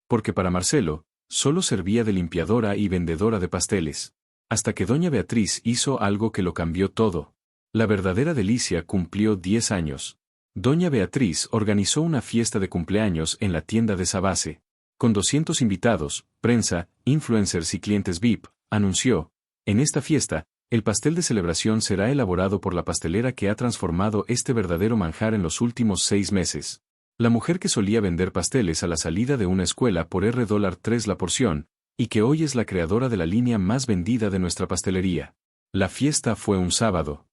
Porque para Marcelo, solo servía de limpiadora y vendedora de pasteles. Hasta que doña Beatriz hizo algo que lo cambió todo. La verdadera delicia cumplió 10 años. Doña Beatriz organizó una fiesta de cumpleaños en la tienda de Sabase. Con 200 invitados, prensa, influencers y clientes VIP, anunció, en esta fiesta, el pastel de celebración será elaborado por la pastelera que ha transformado este verdadero manjar en los últimos 6 meses. La mujer que solía vender pasteles a la salida de una escuela por $3 la porción, y que hoy es la creadora de la línea más vendida de nuestra pastelería. La fiesta fue un sábado.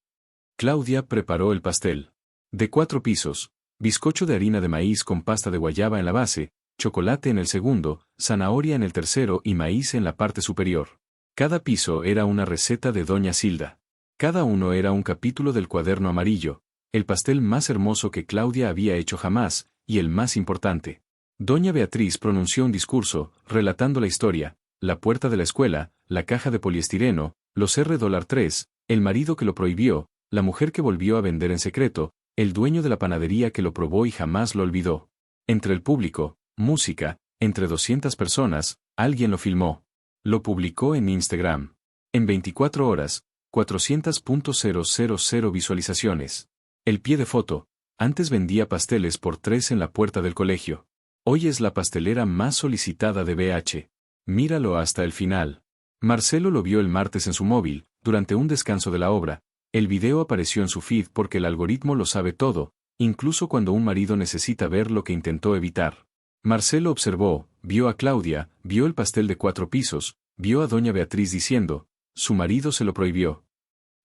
Claudia preparó el pastel. De 4 pisos, bizcocho de harina de maíz con pasta de guayaba en la base, chocolate en el segundo, zanahoria en el tercero y maíz en la parte superior. Cada piso era una receta de Doña Silda. Cada uno era un capítulo del cuaderno amarillo, el pastel más hermoso que Claudia había hecho jamás, y el más importante. Doña Beatriz pronunció un discurso, relatando la historia, la puerta de la escuela, la caja de poliestireno, los $3, el marido que lo prohibió, la mujer que volvió a vender en secreto, el dueño de la panadería que lo probó y jamás lo olvidó. Entre el público, música, entre 200 personas, alguien lo filmó. Lo publicó en Instagram. En 24 horas, 400.000 visualizaciones. El pie de foto. Antes vendía pasteles por 3 en la puerta del colegio. Hoy es la pastelera más solicitada de BH. Míralo hasta el final. Marcelo lo vio el martes en su móvil, durante un descanso de la obra. El video apareció en su feed porque el algoritmo lo sabe todo, incluso cuando un marido necesita ver lo que intentó evitar. Marcelo observó, vio a Claudia, vio el pastel de 4 pisos, vio a doña Beatriz diciendo, su marido se lo prohibió.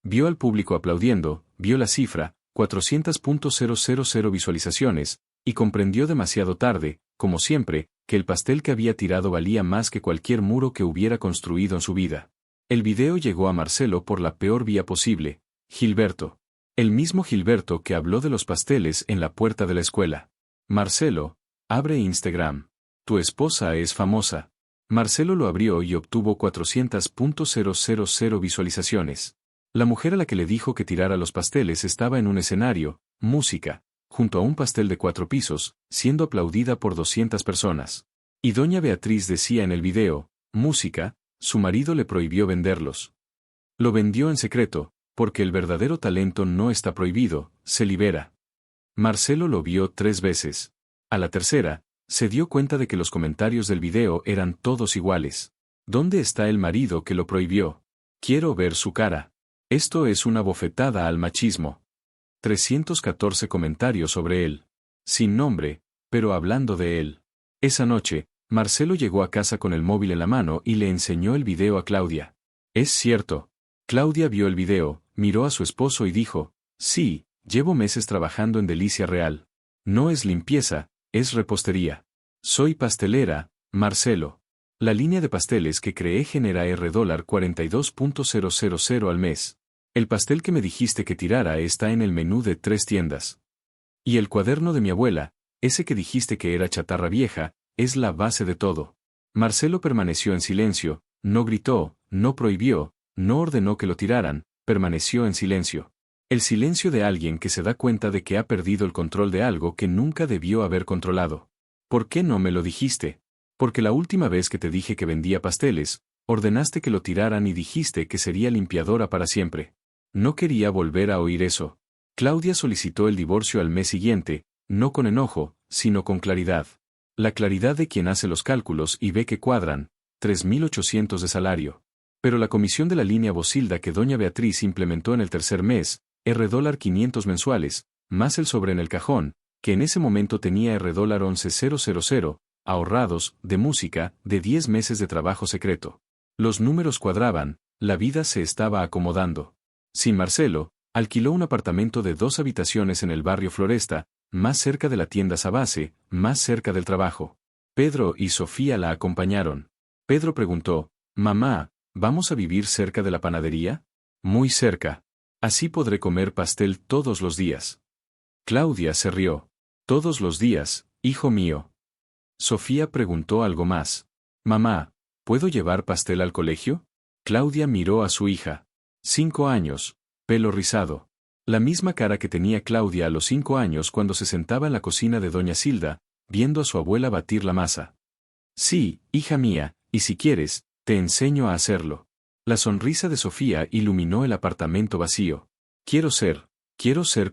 Vio al público aplaudiendo, vio la cifra, 400.000 visualizaciones, y comprendió demasiado tarde, como siempre, que el pastel que había tirado valía más que cualquier muro que hubiera construido en su vida. El video llegó a Marcelo por la peor vía posible, Gilberto. El mismo Gilberto que habló de los pasteles en la puerta de la escuela. Marcelo, abre Instagram. Tu esposa es famosa. Marcelo lo abrió y obtuvo 400.000 visualizaciones. La mujer a la que le dijo que tirara los pasteles estaba en un escenario, música, junto a un pastel de 4 pisos, siendo aplaudida por 200 personas. Y doña Beatriz decía en el video, música, su marido le prohibió venderlos. Lo vendió en secreto, porque el verdadero talento no está prohibido, se libera. Marcelo lo vio 3 veces. A la tercera, se dio cuenta de que los comentarios del video eran todos iguales. ¿Dónde está el marido que lo prohibió? Quiero ver su cara. Esto es una bofetada al machismo. 314 comentarios sobre él. Sin nombre, pero hablando de él. Esa noche, Marcelo llegó a casa con el móvil en la mano y le enseñó el video a Claudia. Es cierto. Claudia vio el video, miró a su esposo y dijo, sí, llevo meses trabajando en Delicia Real. No es limpieza, es repostería. Soy pastelera, Marcelo. La línea de pasteles que creé genera $42.000 al mes. El pastel que me dijiste que tirara está en el menú de 3 tiendas. Y el cuaderno de mi abuela, ese que dijiste que era chatarra vieja, es la base de todo. Marcelo permaneció en silencio, no gritó, no prohibió, no ordenó que lo tiraran, permaneció en silencio. El silencio de alguien que se da cuenta de que ha perdido el control de algo que nunca debió haber controlado. ¿Por qué no me lo dijiste? Porque la última vez que te dije que vendía pasteles, ordenaste que lo tiraran y dijiste que sería limpiadora para siempre. No quería volver a oír eso. Claudia solicitó el divorcio al mes siguiente, no con enojo, sino con claridad. La claridad de quien hace los cálculos y ve que cuadran, 3.800 de salario. Pero la comisión de la línea Bosilda que doña Beatriz implementó en el tercer mes, $500 mensuales, más el sobre en el cajón, que en ese momento tenía $11,000, ahorrados, de música, de 10 meses de trabajo secreto. Los números cuadraban, la vida se estaba acomodando. Sin Marcelo, alquiló un apartamento de 2 habitaciones en el barrio Floresta, más cerca de la tienda Sabase, más cerca del trabajo. Pedro y Sofía la acompañaron. Pedro preguntó, «Mamá, ¿vamos a vivir cerca de la panadería?» «Muy cerca. Así podré comer pastel todos los días». Claudia se rió. «Todos los días, hijo mío». Sofía preguntó algo más. «Mamá, ¿puedo llevar pastel al colegio?» Claudia miró a su hija. 5 años, pelo rizado. La misma cara que tenía Claudia a los 5 años cuando se sentaba en la cocina de doña Silda, viendo a su abuela batir la masa. «Sí, hija mía, y si quieres, te enseño a hacerlo». La sonrisa de Sofía iluminó el apartamento vacío. Quiero ser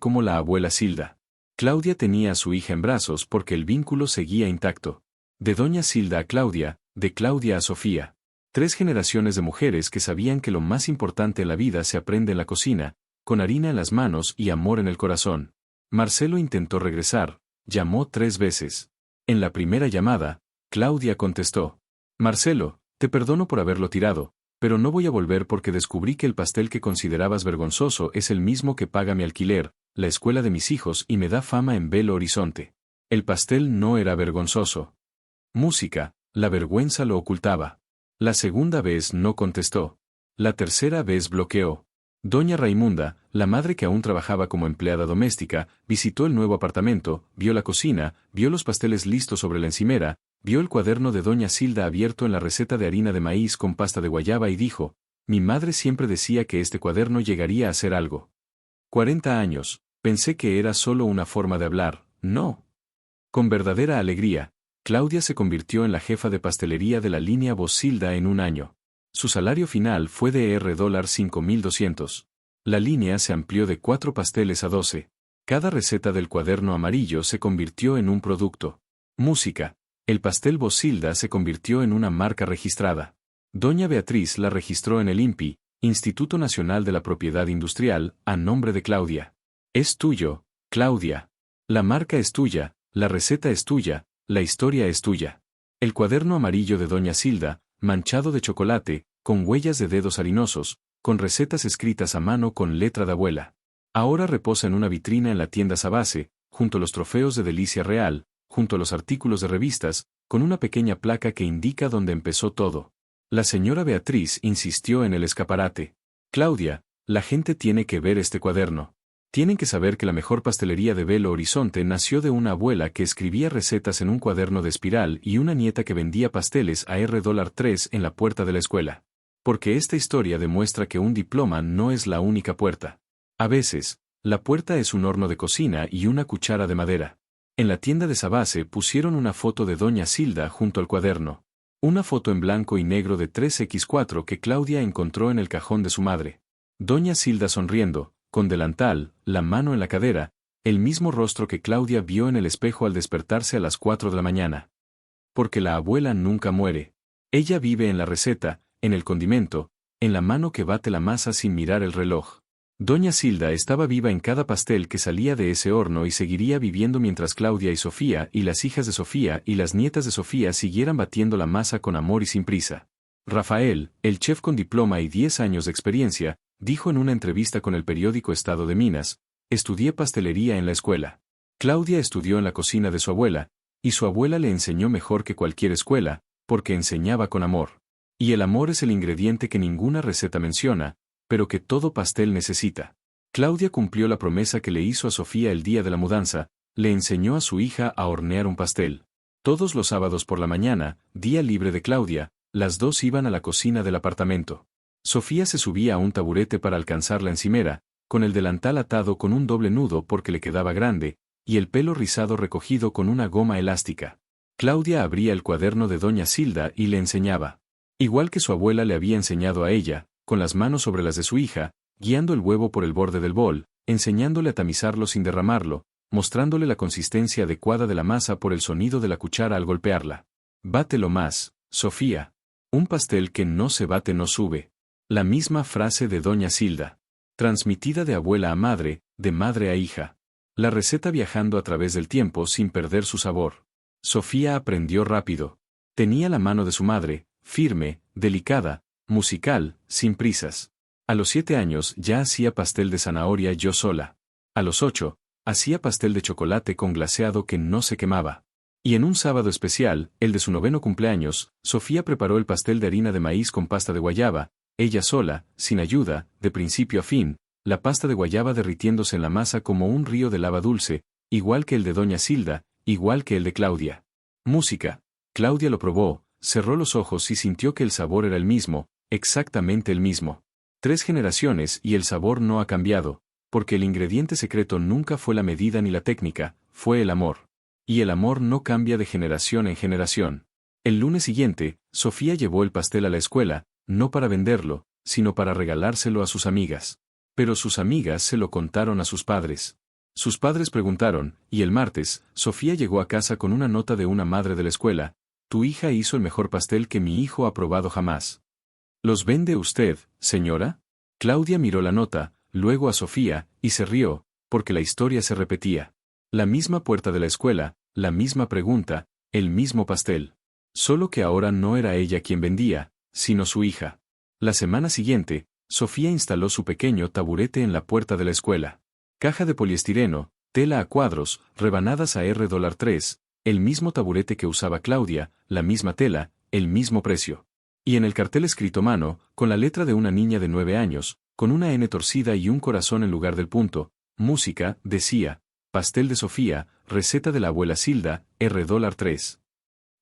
como la abuela Silda». Claudia tenía a su hija en brazos porque el vínculo seguía intacto. De doña Silda a Claudia, de Claudia a Sofía. 3 generaciones de mujeres que sabían que lo más importante en la vida se aprende en la cocina, con harina en las manos y amor en el corazón. Marcelo intentó regresar, llamó 3 veces. En la primera llamada, Claudia contestó. «Marcelo, te perdono por haberlo tirado, pero no voy a volver porque descubrí que el pastel que considerabas vergonzoso es el mismo que paga mi alquiler, la escuela de mis hijos y me da fama en Belo Horizonte. El pastel no era vergonzoso. Música, la vergüenza lo ocultaba». La segunda vez no contestó. La tercera vez bloqueó. Doña Raimunda, la madre que aún trabajaba como empleada doméstica, visitó el nuevo apartamento, vio la cocina, vio los pasteles listos sobre la encimera, vio el cuaderno de doña Silda abierto en la receta de harina de maíz con pasta de guayaba y dijo, «Mi madre siempre decía que este cuaderno llegaría a ser algo». 40 años, pensé que era solo una forma de hablar, no. Con verdadera alegría, Claudia se convirtió en la jefa de pastelería de la línea Bosilda en un año. Su salario final fue de $5,200. La línea se amplió de 4 pasteles a 12. Cada receta del cuaderno amarillo se convirtió en un producto. Música. El pastel Bosilda se convirtió en una marca registrada. Doña Beatriz la registró en el INPI, Instituto Nacional de la Propiedad Industrial, a nombre de Claudia. Es tuyo, Claudia. La marca es tuya, la receta es tuya, la historia es tuya. El cuaderno amarillo de doña Silda, manchado de chocolate, con huellas de dedos harinosos, con recetas escritas a mano con letra de abuela. Ahora reposa en una vitrina en la tienda Sabase, junto a los trofeos de Delicia Real, junto a los artículos de revistas, con una pequeña placa que indica dónde empezó todo. La señora Beatriz insistió en el escaparate. «Claudia, la gente tiene que ver este cuaderno. Tienen que saber que la mejor pastelería de Belo Horizonte nació de una abuela que escribía recetas en un cuaderno de espiral y una nieta que vendía pasteles a $3 en la puerta de la escuela. Porque esta historia demuestra que un diploma no es la única puerta. A veces, la puerta es un horno de cocina y una cuchara de madera». En la tienda de Sabase pusieron una foto de doña Silda junto al cuaderno. Una foto en blanco y negro de 3x4 que Claudia encontró en el cajón de su madre. Doña Silda sonriendo, con delantal, la mano en la cadera, el mismo rostro que Claudia vio en el espejo al despertarse a las 4 de la mañana. Porque la abuela nunca muere. Ella vive en la receta, en el condimento, en la mano que bate la masa sin mirar el reloj. Doña Silda estaba viva en cada pastel que salía de ese horno y seguiría viviendo mientras Claudia y Sofía y las hijas de Sofía y las nietas de Sofía siguieran batiendo la masa con amor y sin prisa. Rafael, el chef con diploma y 10 años de experiencia, dijo en una entrevista con el periódico Estado de Minas, «Estudié pastelería en la escuela». Claudia estudió en la cocina de su abuela, y su abuela le enseñó mejor que cualquier escuela, porque enseñaba con amor. Y el amor es el ingrediente que ninguna receta menciona, pero que todo pastel necesita. Claudia cumplió la promesa que le hizo a Sofía el día de la mudanza, le enseñó a su hija a hornear un pastel. Todos los sábados por la mañana, día libre de Claudia, las dos iban a la cocina del apartamento. Sofía se subía a un taburete para alcanzar la encimera, con el delantal atado con un doble nudo porque le quedaba grande, y el pelo rizado recogido con una goma elástica. Claudia abría el cuaderno de doña Silda y le enseñaba. Igual que su abuela le había enseñado a ella, con las manos sobre las de su hija, guiando el huevo por el borde del bol, enseñándole a tamizarlo sin derramarlo, mostrándole la consistencia adecuada de la masa por el sonido de la cuchara al golpearla. Bátelo más, Sofía. Un pastel que no se bate no sube. La misma frase de doña Silda. Transmitida de abuela a madre, de madre a hija. La receta viajando a través del tiempo sin perder su sabor. Sofía aprendió rápido. Tenía la mano de su madre, firme, delicada, musical, sin prisas. A los 7 años ya hacía pastel de zanahoria yo sola. A los 8, hacía pastel de chocolate con glaseado que no se quemaba. Y en un sábado especial, el de su 9º cumpleaños, Sofía preparó el pastel de harina de maíz con pasta de guayaba, ella sola, sin ayuda, de principio a fin, la pasta de guayaba derritiéndose en la masa como un río de lava dulce, igual que el de doña Silda, igual que el de Claudia. Música. Claudia lo probó, cerró los ojos y sintió que el sabor era el mismo, exactamente el mismo. 3 generaciones y el sabor no ha cambiado, porque el ingrediente secreto nunca fue la medida ni la técnica, fue el amor. Y el amor no cambia de generación en generación. El lunes siguiente, Sofía llevó el pastel a la escuela, no para venderlo, sino para regalárselo a sus amigas. Pero sus amigas se lo contaron a sus padres. Sus padres preguntaron, y el martes, Sofía llegó a casa con una nota de una madre de la escuela: «Tu hija hizo el mejor pastel que mi hijo ha probado jamás». «¿Los vende usted, señora?». Claudia miró la nota, luego a Sofía, y se rió, porque la historia se repetía. La misma puerta de la escuela, la misma pregunta, el mismo pastel. Solo que ahora no era ella quien vendía, sino su hija. La semana siguiente, Sofía instaló su pequeño taburete en la puerta de la escuela. Caja de poliestireno, tela a cuadros, rebanadas a $3, el mismo taburete que usaba Claudia, la misma tela, el mismo precio. Y en el cartel escrito mano, con la letra de una niña de 9 años, con una N torcida y un corazón en lugar del punto, música, decía: «Pastel de Sofía, receta de la abuela Silda, $3».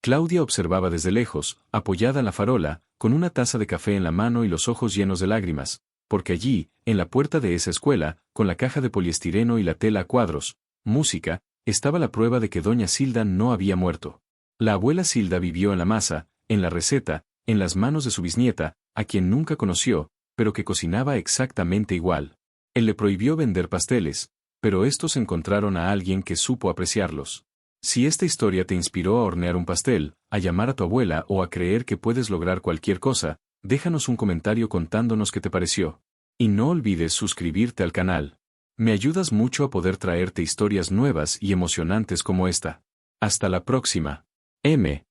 Claudia observaba desde lejos, apoyada en la farola, con una taza de café en la mano y los ojos llenos de lágrimas, porque allí, en la puerta de esa escuela, con la caja de poliestireno y la tela a cuadros, música, estaba la prueba de que doña Silda no había muerto. La abuela Silda vivió en la masa, en la receta, en las manos de su bisnieta, a quien nunca conoció, pero que cocinaba exactamente igual. Él le prohibió vender pasteles, pero estos encontraron a alguien que supo apreciarlos. Si esta historia te inspiró a hornear un pastel, a llamar a tu abuela o a creer que puedes lograr cualquier cosa, déjanos un comentario contándonos qué te pareció. Y no olvides suscribirte al canal. Me ayudas mucho a poder traerte historias nuevas y emocionantes como esta. Hasta la próxima. M.